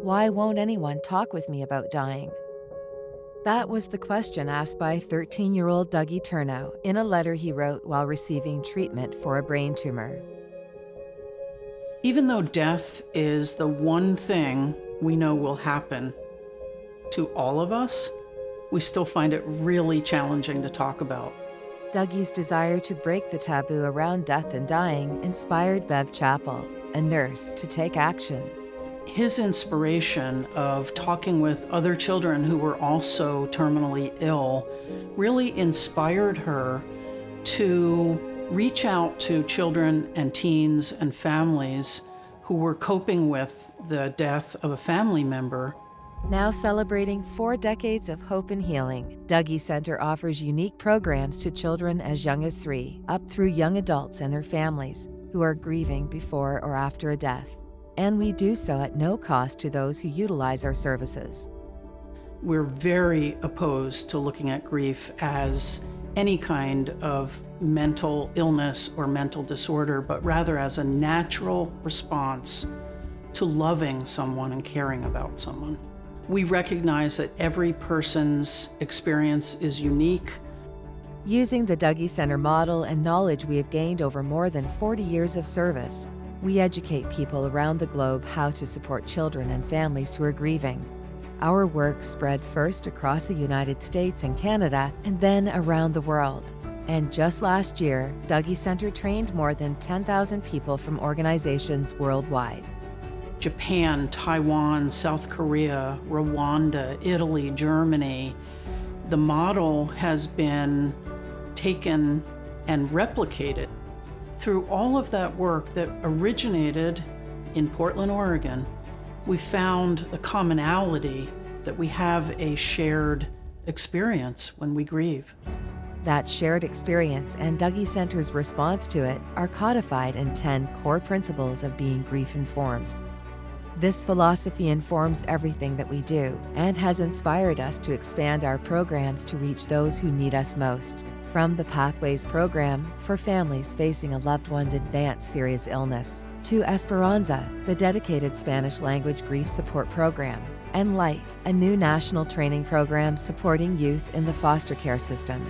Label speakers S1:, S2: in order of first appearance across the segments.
S1: Why won't anyone talk with me about dying? That was the question asked by 13-year-old Dougy Center in a letter he wrote while receiving treatment for a brain tumor.
S2: Even though death is the one thing we know will happen to all of us, we still find it really challenging to talk about.
S1: Dougy's desire to break the taboo around death and dying inspired Bev Chappell, a nurse, to take action.
S2: His inspiration of talking with other children who were also terminally ill really inspired her to reach out to children and teens and families who were coping with the death of a family member.
S1: Now celebrating 4 decades of hope and healing, Dougy Center offers unique programs to children as young as 3, up through young adults and their families who are grieving before or after a death. And we do so at no cost to those who utilize our services.
S2: We're very opposed to looking at grief as any kind of mental illness or mental disorder, but rather as a natural response to loving someone and caring about someone. We recognize that every person's experience is unique.
S1: Using the Dougy Center model and knowledge we have gained over more than 40 years of service, we educate people around the globe how to support children and families who are grieving. Our work spread first across the United States and Canada, and then around the world. And just last year, Dougy Center trained more than 10,000 people from organizations worldwide.
S2: Japan, Taiwan, South Korea, Rwanda, Italy, Germany. The model has been taken and replicated. Through all of that work that originated in Portland, Oregon, we found the commonality that we have a shared experience when we grieve.
S1: That shared experience and Dougy Center's response to it are codified in 10 core principles of being grief-informed. This philosophy informs everything that we do and has inspired us to expand our programs to reach those who need us most. From the Pathways program for families facing a loved one's advanced serious illness, to Esperanza, the dedicated Spanish language grief support program, and Light, a new national training program supporting youth in the foster care system.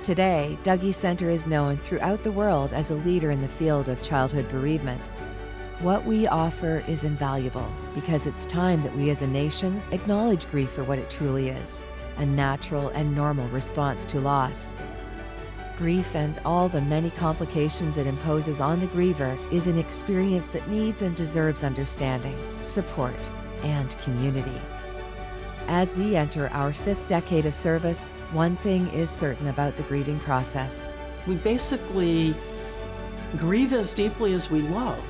S1: Today, Dougy Center is known throughout the world as a leader in the field of childhood bereavement. What we offer is invaluable because it's time that we as a nation acknowledge grief for what it truly is, a natural and normal response to loss. Grief and all the many complications it imposes on the griever is an experience that needs and deserves understanding, support, and community. As we enter our 5th decade of service, one thing is certain about the grieving process.
S2: We basically grieve as deeply as we love.